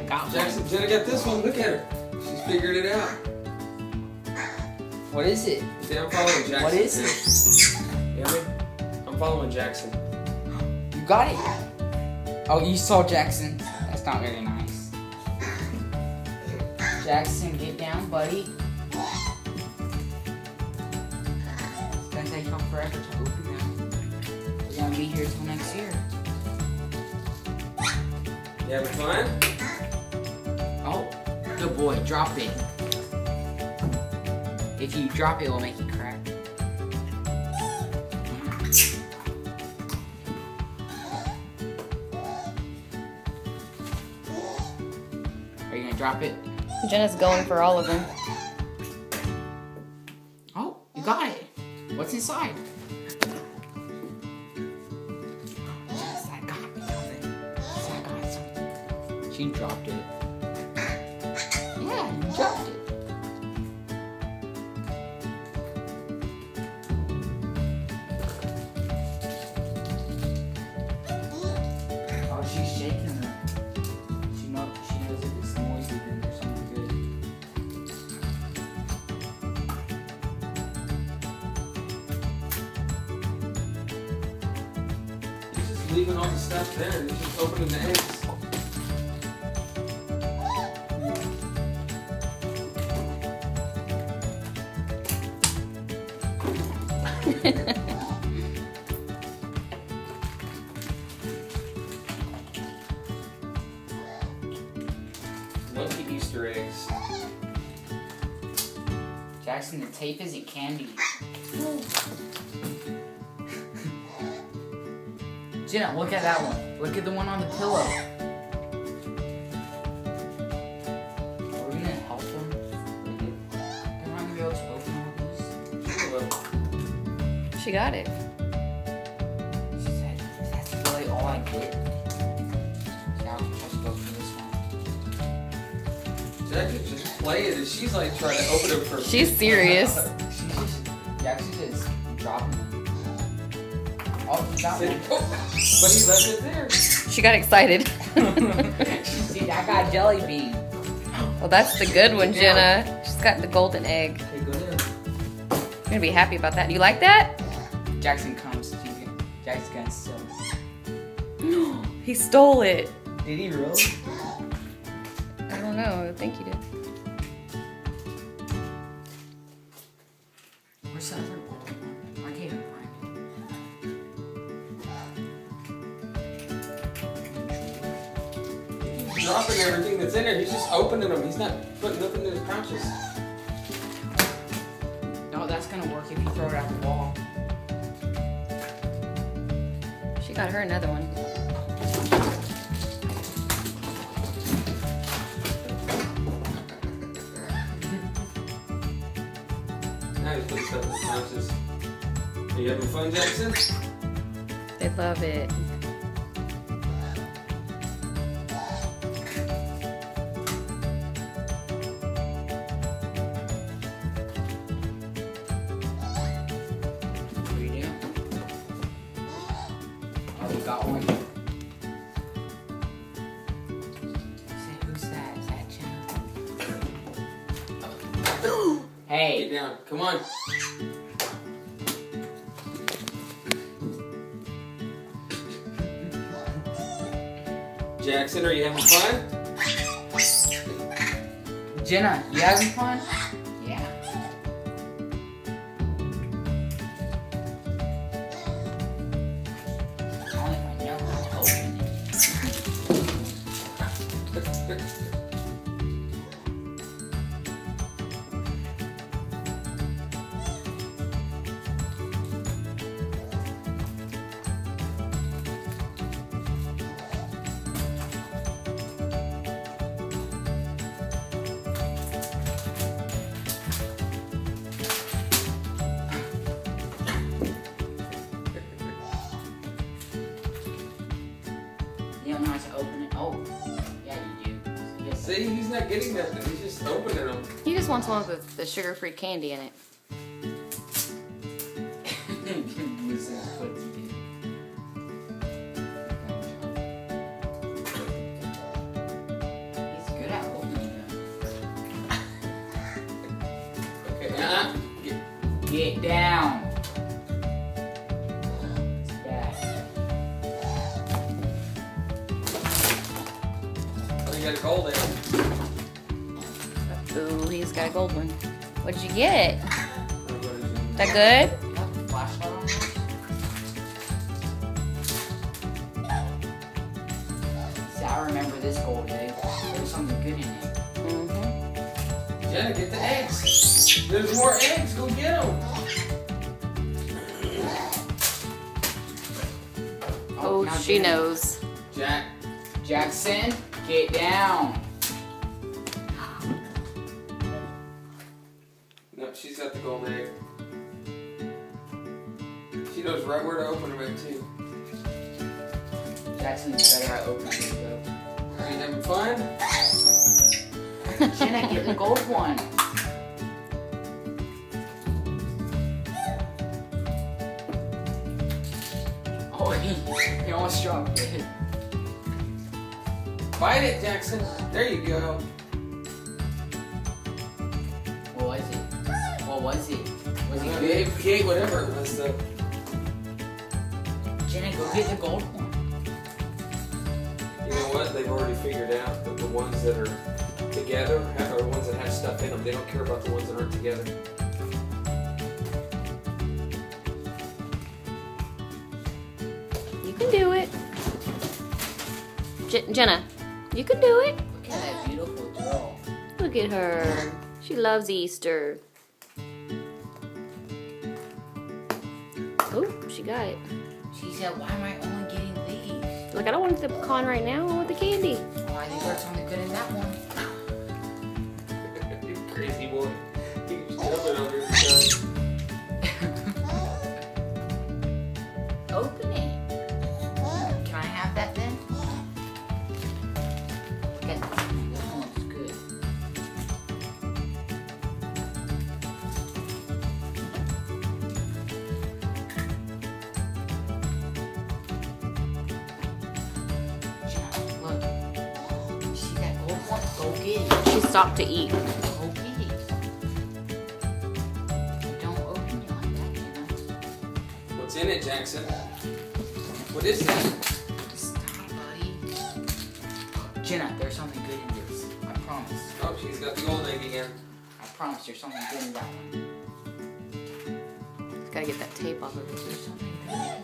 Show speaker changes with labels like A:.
A: got
B: Jaxon,
A: one.
B: Jenna got this one. Look at her. She's figured it out.
A: What is it?
B: See, I'm following Jaxon.
A: What is it?
B: You hear me? I'm following Jaxon.
A: You got it. Oh, you saw Jaxon. That's not very nice. Jaxon, get down, buddy. It's gonna take him forever to open them. We're gonna be here till next year.
B: You having fun?
A: Oh, good boy. Drop it. If you drop it, it'll make it crack. Are you gonna drop it?
C: Jenna's going for all of them.
A: Oh, you got it. What's inside? Yes, I got something. Yes, I got something. She dropped it. Yeah, you dropped it. Oh, she's shaking her. She knows if it's noisy, then there's something good.
B: He's just leaving all the stuff there. He's just opening the eggs. Love the Easter eggs.
A: Jaxon, the tape isn't candy. Jenna, look at that one. Look at the one on the pillow. Are we gonna help them? They're not gonna be able to open all these.
C: She got it.
A: She said, that's really all I get. So I'll just go for this one.
B: Jaxon just playing and she's like trying to open it for
C: She's serious.
A: Jaxon just dropping them. Oh, you got one.
B: But he left it there.
C: She got excited.
A: See, I got jelly bean.
C: Well, that's the good one, Jenna. She's got the golden egg.
B: Okay, go there.
C: You're gonna be happy about that. You like that?
A: Jaxon comes. Jaxon's gonna steal it.
C: He stole it.
A: Did he really?
C: I don't know. I think he did.
A: Where's the other one? I can't even find it.
B: He's dropping everything that's in there. He's just opening them. He's not putting nothing in his pouches.
A: No, that's gonna work if you throw it out the wall.
C: She got her another one.
B: Now he's putting stuff in his pouches. Are you having fun, Jaxon?
C: They love it.
A: What do you do? Oh, we got one. Say, who's that? Is that Jenna? Hey!
B: Get down. Come on. Jaxon, are you having fun?
A: Jenna, you having fun? Yeah. Only if I know how to open it. You don't know how to open it? Oh, yeah, you do. Yes.
B: See, he's not getting nothing. He's just opening them.
C: He just wants one with the sugar-free candy in it.
A: This is what you do. He's Get down. It's bad.
B: Oh, you got a gold egg.
C: Ooh, he's got a gold one. What did you get? That good?
A: You have a flashlight on this? See, I remember this gold egg. There's something good in it.
C: Mm-hmm.
B: Jenna, get the eggs. There's more eggs. Go get them.
C: Oh,
A: now
C: she
A: Jenna.
C: knows.
A: Jaxon, get down.
B: No, she's got the gold egg. She knows right where to open them at too.
A: Jackson's better at opening it though.
B: Are you having fun?
A: Jenna, get the gold one. Oh, he almost dropped it.
B: Bite it, Jaxon. There you go.
A: What was it? What was it? Was it
B: He
A: good?
B: ate whatever it was though.
A: Jenna, go get the gold one.
B: You know what? They've already figured out that the ones that are together are the ones that have stuff in them. They don't care about the ones that aren't together.
C: You can do it. Jenna, you can do it.
A: Look at that beautiful girl.
C: Look at her. She loves Easter. Oh, she got it.
A: She said, why am I only getting these?
C: Look, I don't want the pecan right now. I want the candy.
A: Oh, I think there's something good in that one.
B: You crazy boy. You just jump it over every time.
A: Open it. Can I have that then? Look at this one. This one looks good. Jenna, look. You see that gold one? Go get it.
C: She stopped to eat.
A: Go get it. Don't open it like that, Jenna.
B: What's in it, Jaxon? What is that?
A: Stop, buddy. Jenna, there's something good in this. I promise.
B: Oh, she's got the gold egg again.
A: I promise there's something good in that one.
C: Gotta get that tape off of it.
A: There's something good.